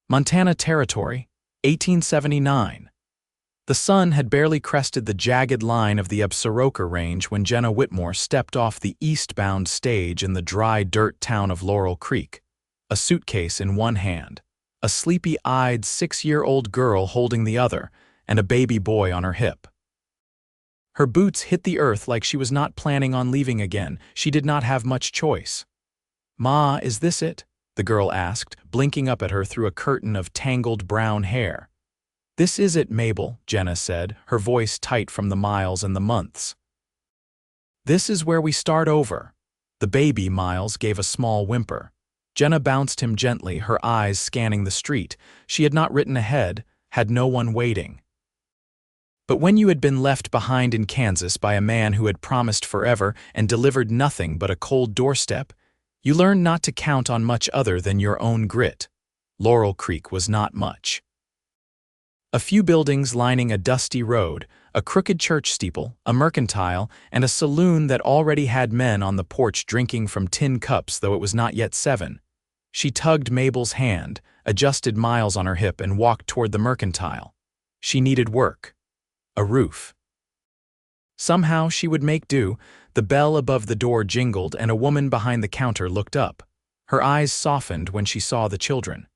Montana Territory, 1879. The sun had barely crested the jagged line of the Absaroka Range when Jenna Whitmore stepped off the eastbound stage in the dry dirt town of Laurel Creek, a suitcase in one hand, a sleepy-eyed 6-year-old girl holding the other, and a baby boy on her hip. Her boots hit the earth like she was not planning on leaving again. She did not have much choice. "Ma, is this it?" the girl asked, blinking up at her through a curtain of tangled brown hair. "This is it, Mabel," Jenna said, her voice tight from the miles and the months. "This is where we start over." The baby, Miles, gave a small whimper. Jenna bounced him gently, her eyes scanning the street. She had not written ahead, had no one waiting. But when you had been left behind in Kansas by a man who had promised forever and delivered nothing but a cold doorstep, you learn not to count on much other than your own grit. Laurel Creek was not much. A few buildings lining a dusty road, a crooked church steeple, a mercantile, and a saloon that already had men on the porch drinking from tin cups though it was not yet 7. She tugged Mabel's hand, adjusted Miles on her hip, and walked toward the mercantile. She needed work. A roof. Somehow she would make do. The bell above the door jingled and a woman behind the counter looked up. Her eyes softened when she saw the children.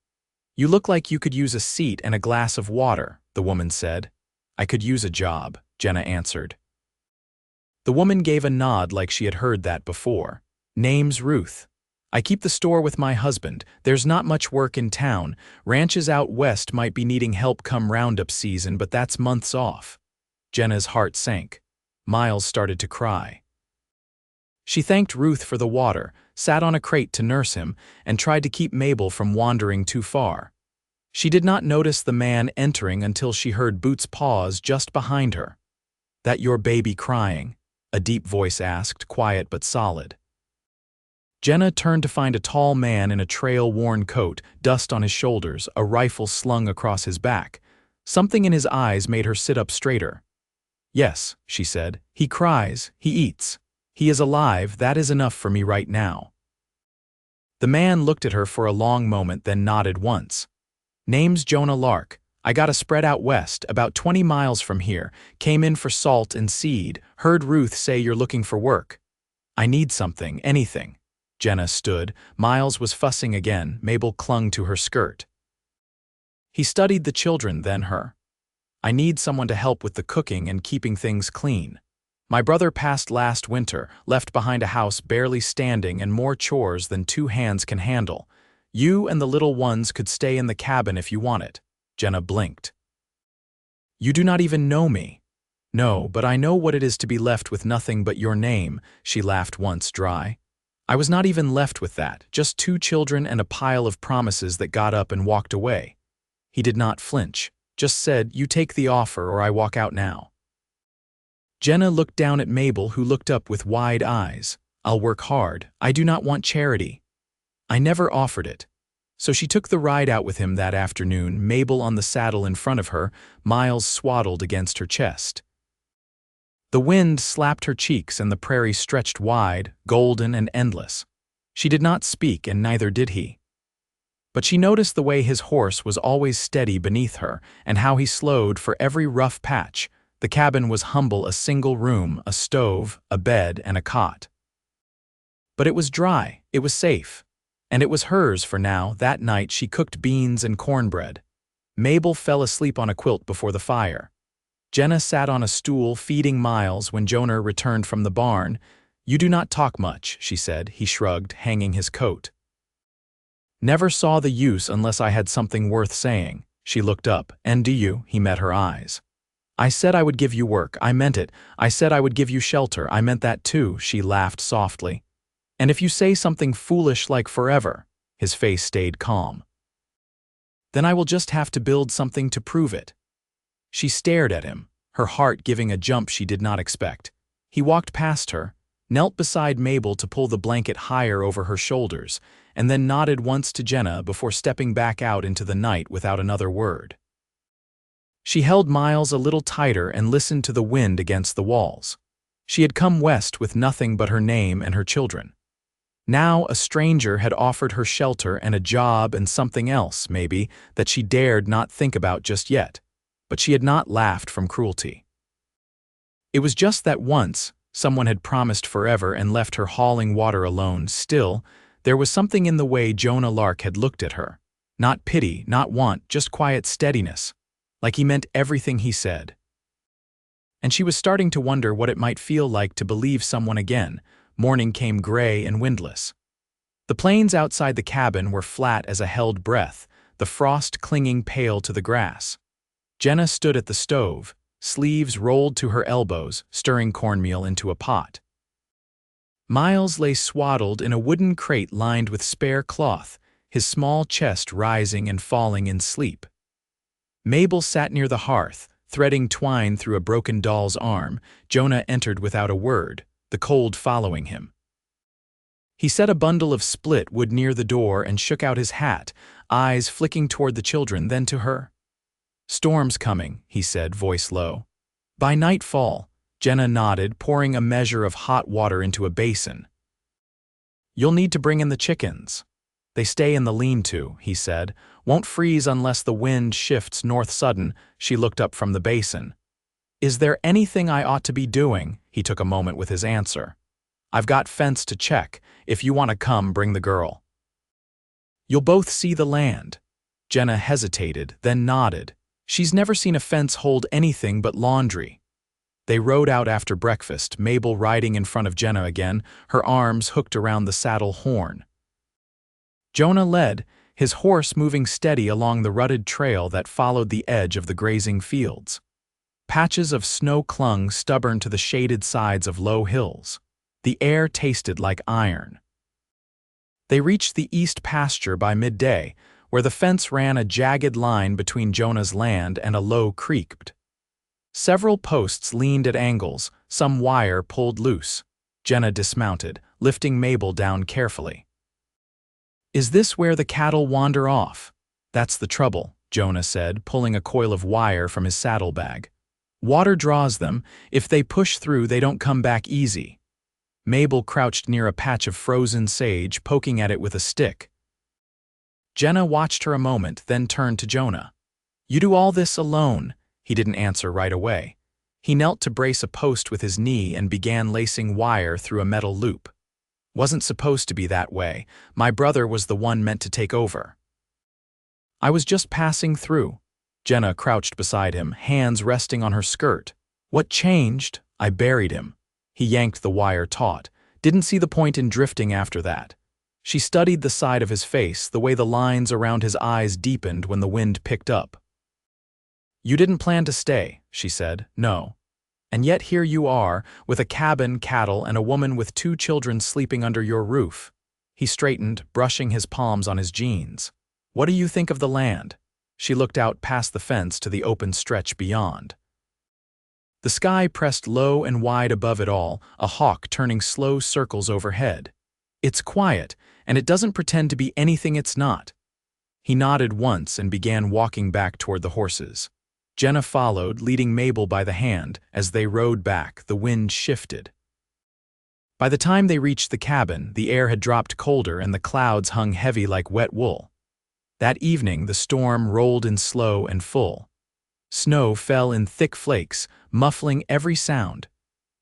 "You look like you could use a seat and a glass of water," the woman said. "I could use a job," Jenna answered. The woman gave a nod like she had heard that before. "Name's Ruth. I keep the store with my husband. There's not much work in town. Ranches out west might be needing help come roundup season, but that's months off." Jenna's heart sank. Miles started to cry. She thanked Ruth for the water, sat on a crate to nurse him, and tried to keep Mabel from wandering too far. She did not notice the man entering until she heard boots pause just behind her. "That your baby crying?" a deep voice asked, quiet but solid. Jenna turned to find a tall man in a trail-worn coat, dust on his shoulders, a rifle slung across his back. Something in his eyes made her sit up straighter. "Yes," she said. "He cries, he eats. He is alive, that is enough for me right now." The man looked at her for a long moment, then nodded once. "Name's Jonah Lark. I got a spread out west, about 20 miles from here. Came in for salt and seed. Heard Ruth say you're looking for work. I need something, anything." Jenna stood. Miles was fussing again. Mabel clung to her skirt. He studied the children, then her. "I need someone to help with the cooking and keeping things clean. My brother passed last winter, left behind a house barely standing and more chores than 2 hands can handle. You and the little ones could stay in the cabin if you want it." Jenna blinked. "You do not even know me." "No, but I know what it is to be left with nothing but your name," she laughed once dry. "I was not even left with that, just 2 children and a pile of promises that got up and walked away." He did not flinch, just said, "You take the offer or I walk out now." Jenna looked down at Mabel, who looked up with wide eyes. "I'll work hard. I do not want charity." "I never offered it." So she took the ride out with him that afternoon, Mabel on the saddle in front of her, Miles swaddled against her chest. The wind slapped her cheeks and the prairie stretched wide, golden and endless. She did not speak, and neither did he. But she noticed the way his horse was always steady beneath her, and how he slowed for every rough patch. The cabin was humble, a single room, a stove, a bed, and a cot. But it was dry, it was safe, and it was hers for now. That night she cooked beans and cornbread. Mabel fell asleep on a quilt before the fire. Jenna sat on a stool feeding Miles when Jonah returned from the barn. "You do not talk much," she said. He shrugged, hanging his coat. "Never saw the use unless I had something worth saying." She looked up. "And do you?" He met her eyes. "I said I would give you work. I meant it. I said I would give you shelter. I meant that too." She laughed softly. "And if you say something foolish like forever," his face stayed calm, "then I will just have to build something to prove it." She stared at him, her heart giving a jump she did not expect. He walked past her, knelt beside Mabel to pull the blanket higher over her shoulders, and then nodded once to Jenna before stepping back out into the night without another word. She held Miles a little tighter and listened to the wind against the walls. She had come west with nothing but her name and her children. Now a stranger had offered her shelter and a job and something else, maybe, that she dared not think about just yet. But she had not laughed from cruelty. It was just that once, someone had promised forever and left her hauling water alone. Still, there was something in the way Jonah Lark had looked at her. Not pity, not want, just quiet steadiness. Like he meant everything he said. And she was starting to wonder what it might feel like to believe someone again. Morning came gray and windless. The plains outside the cabin were flat as a held breath, the frost clinging pale to the grass. Jenna stood at the stove, sleeves rolled to her elbows, stirring cornmeal into a pot. Miles lay swaddled in a wooden crate lined with spare cloth, his small chest rising and falling in sleep. Mabel sat near the hearth, threading twine through a broken doll's arm. Jonah entered without a word, the cold following him. He set a bundle of split wood near the door and shook out his hat, eyes flicking toward the children, then to her. "Storm's coming," he said, voice low. "By nightfall," Jenna nodded, pouring a measure of hot water into a basin. "You'll need to bring in the chickens. They stay in the lean-to," he said. "Won't freeze unless the wind shifts north sudden." She looked up from the basin. "Is there anything I ought to be doing?" He took a moment with his answer. "I've got fence to check. If you want to come, bring the girl." "You'll both see the land." Jenna hesitated, then nodded. She's never seen a fence hold anything but laundry. They rode out after breakfast, Mabel riding in front of Jenna again, her arms hooked around the saddle horn. Jonah led, his horse moving steady along the rutted trail that followed the edge of the grazing fields. Patches of snow clung stubborn to the shaded sides of low hills. The air tasted like iron. They reached the east pasture by midday, where the fence ran a jagged line between Jonah's land and a low creek. Several posts leaned at angles, some wire pulled loose. Jenna dismounted, lifting Mabel down carefully. "Is this where the cattle wander off?" "That's the trouble," Jonah said, pulling a coil of wire from his saddlebag. "Water draws them. If they push through, they don't come back easy." Mabel crouched near a patch of frozen sage, poking at it with a stick. Jenna watched her a moment, then turned to Jonah. "You do all this alone?" He didn't answer right away. He knelt to brace a post with his knee and began lacing wire through a metal loop. "Wasn't supposed to be that way. My brother was the one meant to take over." "I was just passing through." Jenna crouched beside him, hands resting on her skirt. "What changed?" "I buried him." He yanked the wire taut. "Didn't see the point in drifting after that." She studied the side of his face, the way the lines around his eyes deepened when the wind picked up. "You didn't plan to stay," she said. "No. And yet here you are, with a cabin, cattle, and a woman with 2 children sleeping under your roof." He straightened, brushing his palms on his jeans. "What do you think of the land?" She looked out past the fence to the open stretch beyond. The sky pressed low and wide above it all, a hawk turning slow circles overhead. "It's quiet, and it doesn't pretend to be anything it's not." He nodded once and began walking back toward the horses. Jenna followed, leading Mabel by the hand. As they rode back, the wind shifted. By the time they reached the cabin, the air had dropped colder and the clouds hung heavy like wet wool. That evening, the storm rolled in slow and full. Snow fell in thick flakes, muffling every sound.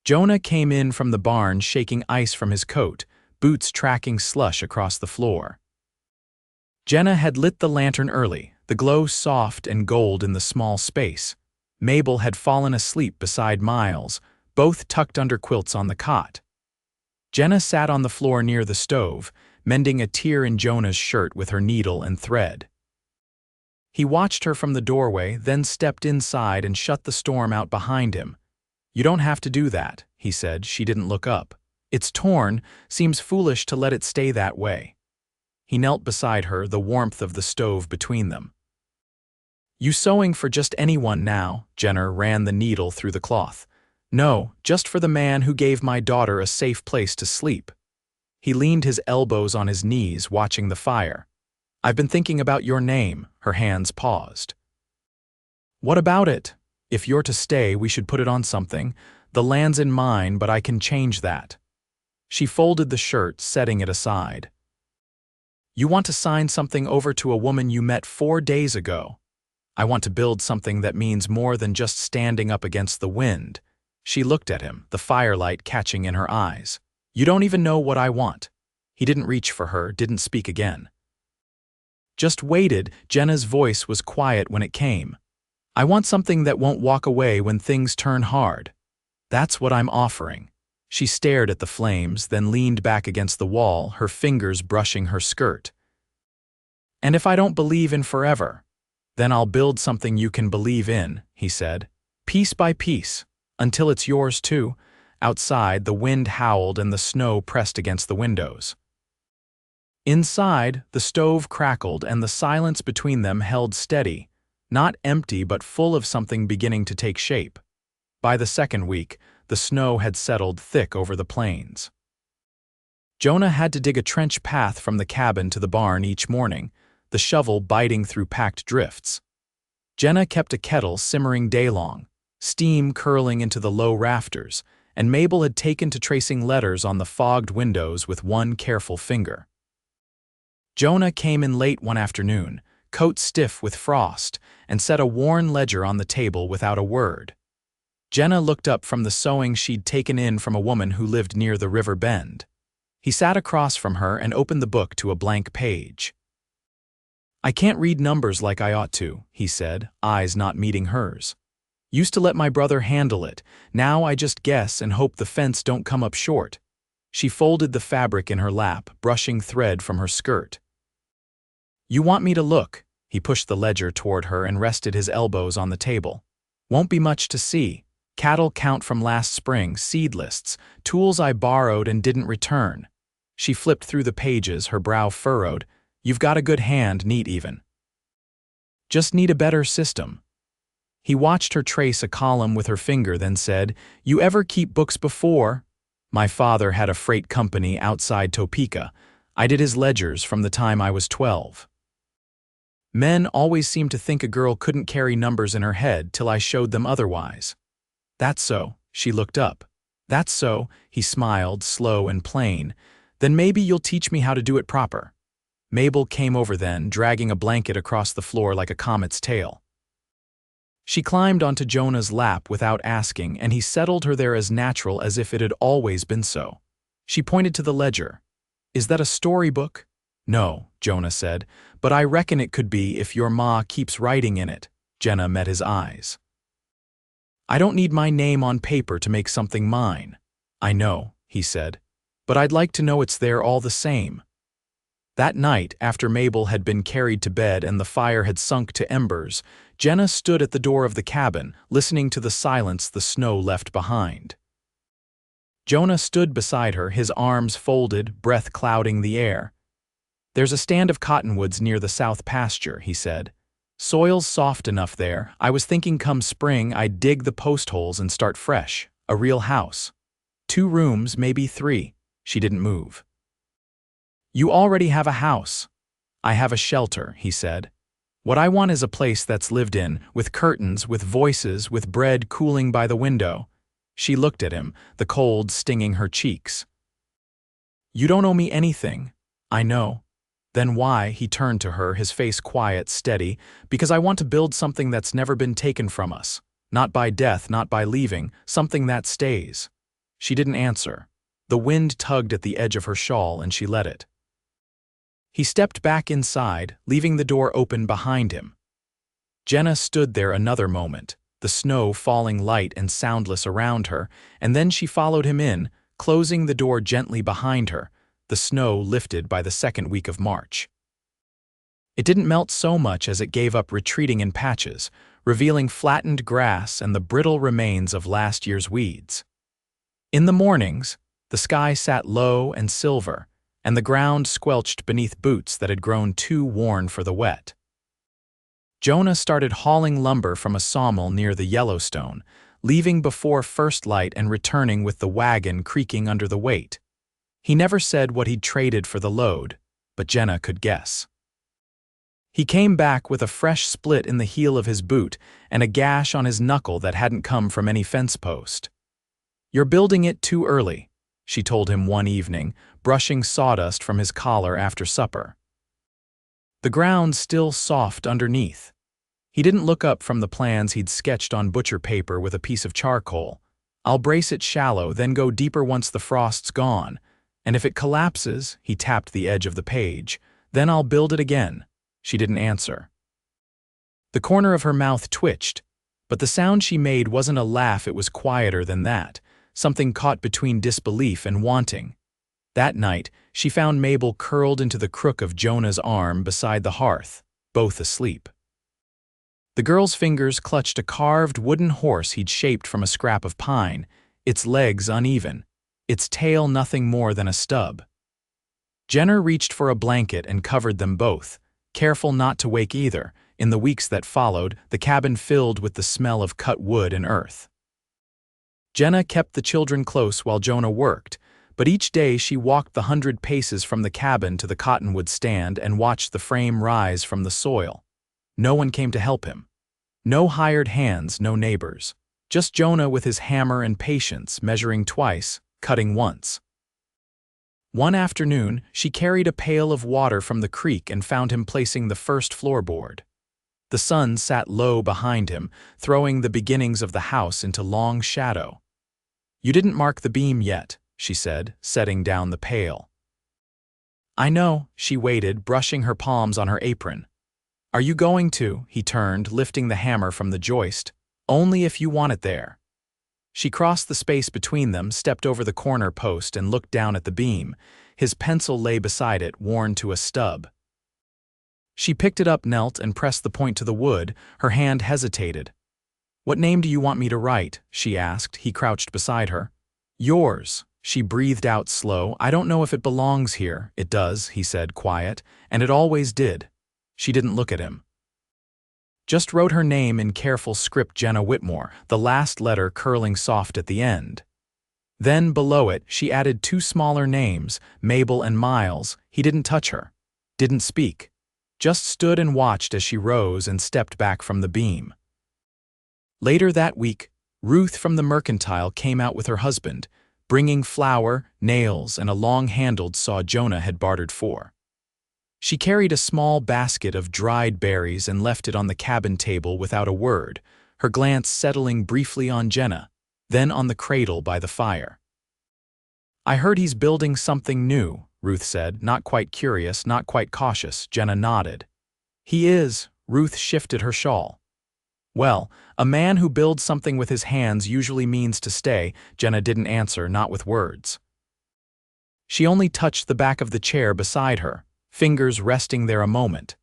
Jonah came in from the barn shaking ice from his coat, boots tracking slush across the floor. Jenna had lit the lantern early, the glow soft and gold in the small space. Mabel had fallen asleep beside Miles, both tucked under quilts on the cot. Jenna sat on the floor near the stove, mending a tear in Jonah's shirt with her needle and thread. He watched her from the doorway, then stepped inside and shut the storm out behind him. "You don't have to do that," he said. She didn't look up. "It's torn, seems foolish to let it stay that way." He knelt beside her, the warmth of the stove between them. "You sewing for just anyone now?" Jenna ran the needle through the cloth. "No, just for the man who gave my daughter a safe place to sleep." He leaned his elbows on his knees, watching the fire. "I've been thinking about your name." Her hands paused. "What about it? If you're to stay, we should put it on something. The land's in mine, but I can change that." She folded the shirt, setting it aside. You want to sign something over to a woman you met 4 days ago. I want to build something that means more than just standing up against the wind. She looked at him, the firelight catching in her eyes. You don't even know what I want. He didn't reach for her, didn't speak again. Just waited. Jenna's voice was quiet when it came. I want something that won't walk away when things turn hard. That's what I'm offering. She stared at the flames, then leaned back against the wall, her fingers brushing her skirt. And if I don't believe in forever, then I'll build something you can believe in, he said, piece by piece, until it's yours too. Outside, the wind howled and the snow pressed against the windows. Inside, the stove crackled and the silence between them held steady, not empty but full of something beginning to take shape. By the second week, the snow had settled thick over the plains. Jonah had to dig a trench path from the cabin to the barn each morning, the shovel biting through packed drifts. Jenna kept a kettle simmering day-long, steam curling into the low rafters, and Mabel had taken to tracing letters on the fogged windows with one careful finger. Jonah came in late one afternoon, coat stiff with frost, and set a worn ledger on the table without a word. Jenna looked up from the sewing she'd taken in from a woman who lived near the river bend. He sat across from her and opened the book to a blank page. I can't read numbers like I ought to, he said, eyes not meeting hers. Used to let my brother handle it. Now I just guess and hope the fence don't come up short. She folded the fabric in her lap, brushing thread from her skirt. You want me to look? He pushed the ledger toward her and rested his elbows on the table. Won't be much to see. Cattle count from last spring, seed lists, tools I borrowed and didn't return. She flipped through the pages, her brow furrowed. You've got a good hand, neat even. Just need a better system. He watched her trace a column with her finger, then said, You ever keep books before? My father had a freight company outside Topeka. I did his ledgers from the time I was 12. Men always seemed to think a girl couldn't carry numbers in her head till I showed them otherwise. That's so, she looked up. That's so, he smiled, slow and plain. Then maybe you'll teach me how to do it proper. Mabel came over then, dragging a blanket across the floor like a comet's tail. She climbed onto Jonah's lap without asking, and he settled her there as natural as if it had always been so. She pointed to the ledger. Is that a storybook? No, Jonah said, but I reckon it could be if your ma keeps writing in it. Jenna met his eyes. I don't need my name on paper to make something mine. I know, he said, but I'd like to know it's there all the same. That night, after Mabel had been carried to bed and the fire had sunk to embers, Jenna stood at the door of the cabin, listening to the silence the snow left behind. Jonah stood beside her, his arms folded, breath clouding the air. There's a stand of cottonwoods near the south pasture, he said. Soil's soft enough there. I was thinking come spring I'd dig the post holes and start fresh. A real house. 2 rooms, maybe 3. She didn't move. You already have a house. I have a shelter, he said. What I want is a place that's lived in, with curtains, with voices, with bread cooling by the window. She looked at him, the cold stinging her cheeks. You don't owe me anything. I know. Then why? He turned to her, his face quiet, steady. Because I want to build something that's never been taken from us. Not by death, not by leaving, something that stays. She didn't answer. The wind tugged at the edge of her shawl and she let it. He stepped back inside, leaving the door open behind him. Jenna stood there another moment, the snow falling light and soundless around her, and then she followed him in, closing the door gently behind her, the snow lifted by the second week of March. It didn't melt so much as it gave up retreating in patches, revealing flattened grass and the brittle remains of last year's weeds. In the mornings, the sky sat low and silver, and the ground squelched beneath boots that had grown too worn for the wet. Jonah started hauling lumber from a sawmill near the Yellowstone, leaving before first light and returning with the wagon creaking under the weight. He never said what he'd traded for the load, but Jenna could guess. He came back with a fresh split in the heel of his boot and a gash on his knuckle that hadn't come from any fence post. You're building it too early. she told him one evening, brushing sawdust from his collar after supper. The ground still soft underneath. He didn't look up from the plans he'd sketched on butcher paper with a piece of charcoal. I'll brace it shallow, then go deeper once the frost's gone. And if it collapses, he tapped the edge of the page, then I'll build it again. She didn't answer. The corner of her mouth twitched, but the sound she made wasn't a laugh, it was quieter than that, something caught between disbelief and wanting. That night, she found Mabel curled into the crook of Jonah's arm beside the hearth, both asleep. The girl's fingers clutched a carved wooden horse he'd shaped from a scrap of pine, its legs uneven, its tail nothing more than a stub. Jenna reached for a blanket and covered them both, careful not to wake either. In the weeks that followed, the cabin filled with the smell of cut wood and earth. Jenna kept the children close while Jonah worked, but each day she walked the 100 paces from the cabin to the cottonwood stand and watched the frame rise from the soil. No one came to help him. No hired hands, no neighbors. Just Jonah with his hammer and patience, measuring twice, cutting once. One afternoon, she carried a pail of water from the creek and found him placing the first floorboard. The sun sat low behind him, throwing the beginnings of the house into long shadow. "You didn't mark the beam yet," she said, setting down the pail. "I know," she waited, brushing her palms on her apron. "Are you going to?" He turned, lifting the hammer from the joist. "Only if you want it there." She crossed the space between them, stepped over the corner post and looked down at the beam. His pencil lay beside it, worn to a stub. She picked it up, knelt, and pressed the point to the wood. Her hand hesitated. "What name do you want me to write?" she asked. He crouched beside her. "Yours," she breathed out slow. "I don't know if it belongs here." "It does," he said, quiet, "and it always did." She didn't look at him. Just wrote her name in careful script, Jenna Whitmore, the last letter curling soft at the end. Then, below it, she added 2 smaller names, Mabel and Miles. He didn't touch her, didn't speak, just stood and watched as she rose and stepped back from the beam. Later that week, Ruth from the mercantile came out with her husband, bringing flour, nails, and a long-handled saw Jonah had bartered for. She carried a small basket of dried berries and left it on the cabin table without a word, her glance settling briefly on Jenna, then on the cradle by the fire. "I heard he's building something new," Ruth said, not quite curious, not quite cautious. Jenna nodded. "He is." Ruth shifted her shawl. "Well, a man who builds something with his hands usually means to stay." Jenna didn't answer, not with words. She only touched the back of the chair beside her, fingers resting there a moment.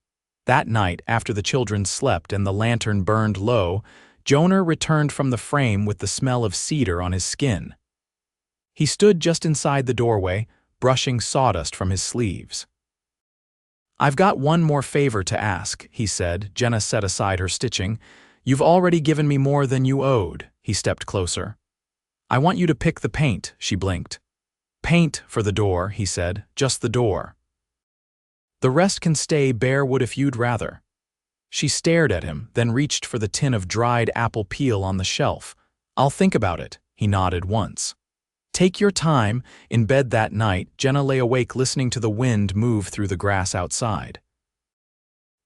That night, after the children slept and the lantern burned low, Jonah returned from the frame with the smell of cedar on his skin. He stood just inside the doorway, brushing sawdust from his sleeves. "I've got one more favor to ask," he said. Jenna set aside her stitching. "You've already given me more than you owed." He stepped closer. "I want you to pick the paint," she blinked. "Paint for the door," he said, "just the door. The rest can stay bare wood if you'd rather." She stared at him, then reached for the tin of dried apple peel on the shelf. "I'll think about it," he nodded once. "Take your time." In bed that night, Jenna lay awake listening to the wind move through the grass outside.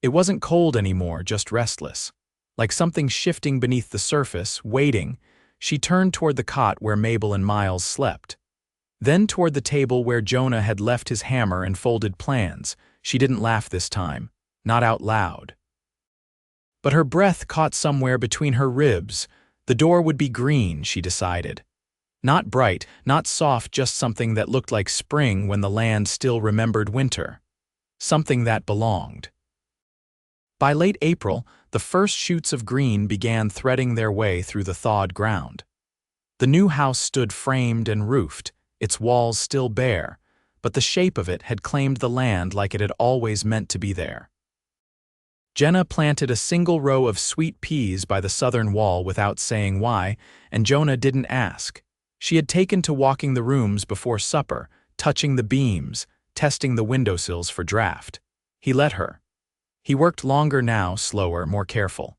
It wasn't cold anymore, just restless. Like something shifting beneath the surface, waiting. She turned toward the cot where Mabel and Miles slept. Then toward the table where Jonah had left his hammer and folded plans. She didn't laugh this time, not out loud. But her breath caught somewhere between her ribs. The door would be green, she decided. Not bright, not soft, just something that looked like spring when the land still remembered winter. Something that belonged. By late April, the first shoots of green began threading their way through the thawed ground. The new house stood framed and roofed, its walls still bare, but the shape of it had claimed the land like it had always meant to be there. Jenna planted a single row of sweet peas by the southern wall without saying why, and Jonah didn't ask. She had taken to walking the rooms before supper, touching the beams, testing the windowsills for draft. He let her. He worked longer now, slower, more careful.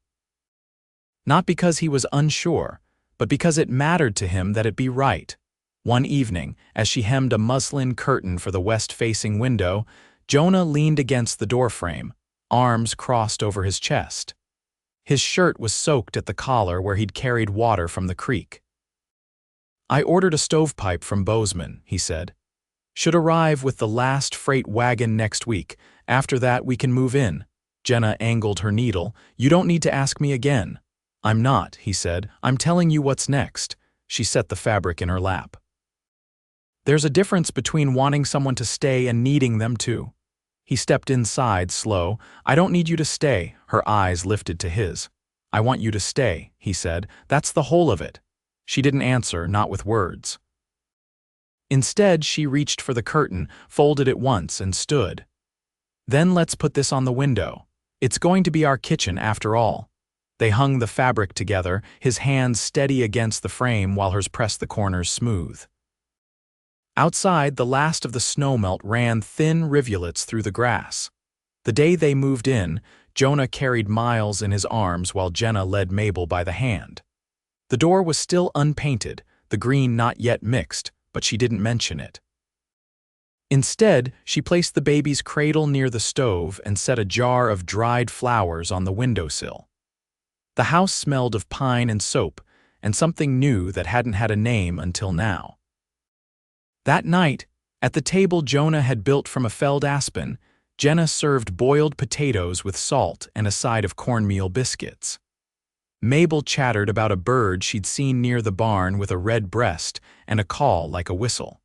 Not because he was unsure, but because it mattered to him that it be right. One evening, as she hemmed a muslin curtain for the west-facing window, Jonah leaned against the doorframe, arms crossed over his chest. His shirt was soaked at the collar where he'd carried water from the creek. "I ordered a stovepipe from Bozeman," he said. "Should arrive with the last freight wagon next week. After that, we can move in." Jenna angled her needle. "You don't need to ask me again." "I'm not," he said. "I'm telling you what's next." She set the fabric in her lap. "There's a difference between wanting someone to stay and needing them to." He stepped inside, slow. "I don't need you to stay." Her eyes lifted to his. "I want you to stay," he said. "That's the whole of it." She didn't answer, not with words. Instead, she reached for the curtain, folded it once, and stood. "Then let's put this on the window. It's going to be our kitchen after all." They hung the fabric together, his hands steady against the frame while hers pressed the corners smooth. Outside, the last of the snowmelt ran thin rivulets through the grass. The day they moved in, Jonah carried Miles in his arms while Jenna led Mabel by the hand. The door was still unpainted, the green not yet mixed, but she didn't mention it. Instead, she placed the baby's cradle near the stove and set a jar of dried flowers on the windowsill. The house smelled of pine and soap, and something new that hadn't had a name until now. That night, at the table Jonah had built from a felled aspen, Jenna served boiled potatoes with salt and a side of cornmeal biscuits. Mabel chattered about a bird she'd seen near the barn with a red breast and a call like a whistle.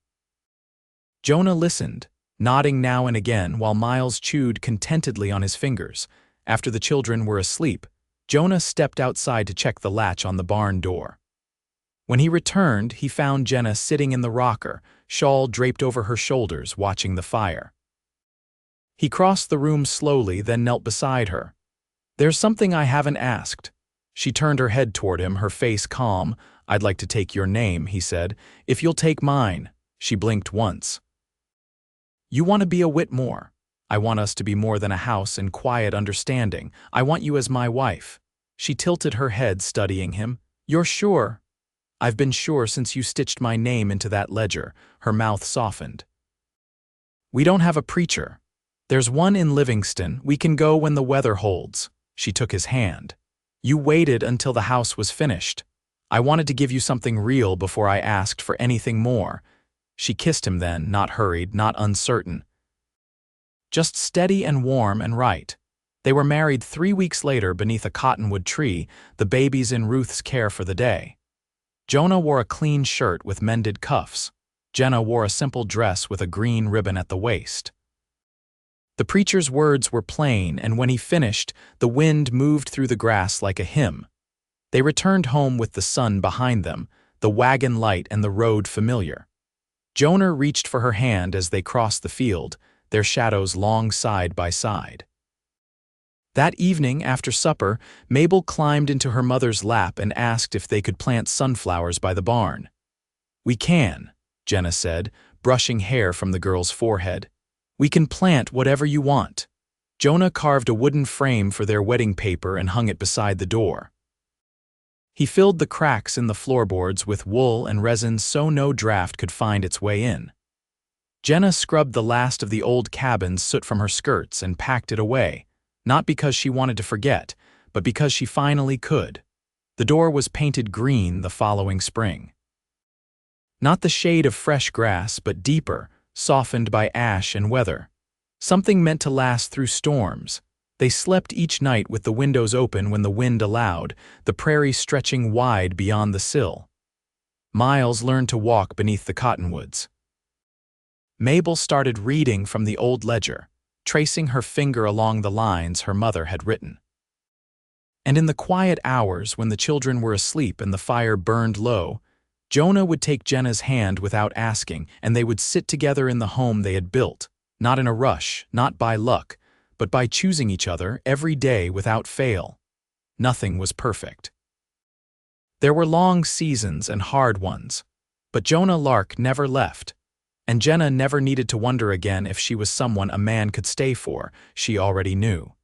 Jonah listened, nodding now and again while Miles chewed contentedly on his fingers. After the children were asleep, Jonah stepped outside to check the latch on the barn door. When he returned, he found Jenna sitting in the rocker, shawl draped over her shoulders, watching the fire. He crossed the room slowly, then knelt beside her. "There's something I haven't asked." She turned her head toward him, her face calm. "I'd like to take your name," he said. "If you'll take mine." She blinked once. "You want to be a Whitmore. I want us to be more than a house and quiet understanding. I want you as my wife." She tilted her head, studying him. "You're sure?" "I've been sure since you stitched my name into that ledger." Her mouth softened. "We don't have a preacher. There's one in Livingston. We can go when the weather holds." She took his hand. "You waited until the house was finished. I wanted to give you something real before I asked for anything more." She kissed him then, not hurried, not uncertain. Just steady and warm and right. They were married 3 weeks later beneath a cottonwood tree, the babies in Ruth's care for the day. Jonah wore a clean shirt with mended cuffs. Jenna wore a simple dress with a green ribbon at the waist. The preacher's words were plain, and when he finished, the wind moved through the grass like a hymn. They returned home with the sun behind them, the wagon light and the road familiar. Jonah reached for her hand as they crossed the field, their shadows long side by side. That evening, after supper, Mabel climbed into her mother's lap and asked if they could plant sunflowers by the barn. "We can," Jenna said, brushing hair from the girl's forehead. "We can plant whatever you want." Jonah carved a wooden frame for their wedding paper and hung it beside the door. He filled the cracks in the floorboards with wool and resin so no draft could find its way in. Jenna scrubbed the last of the old cabin's soot from her skirts and packed it away, not because she wanted to forget, but because she finally could. The door was painted green the following spring. Not the shade of fresh grass, but deeper, softened by ash and weather. Something meant to last through storms. They slept each night with the windows open when the wind allowed, the prairie stretching wide beyond the sill. Miles learned to walk beneath the cottonwoods. Mabel started reading from the old ledger, tracing her finger along the lines her mother had written. And in the quiet hours when the children were asleep and the fire burned low, Jonah would take Jenna's hand without asking, and they would sit together in the home they had built, not in a rush, not by luck, but by choosing each other every day without fail. Nothing was perfect. There were long seasons and hard ones, but Jonah Lark never left, and Jenna never needed to wonder again if she was someone a man could stay for. She already knew.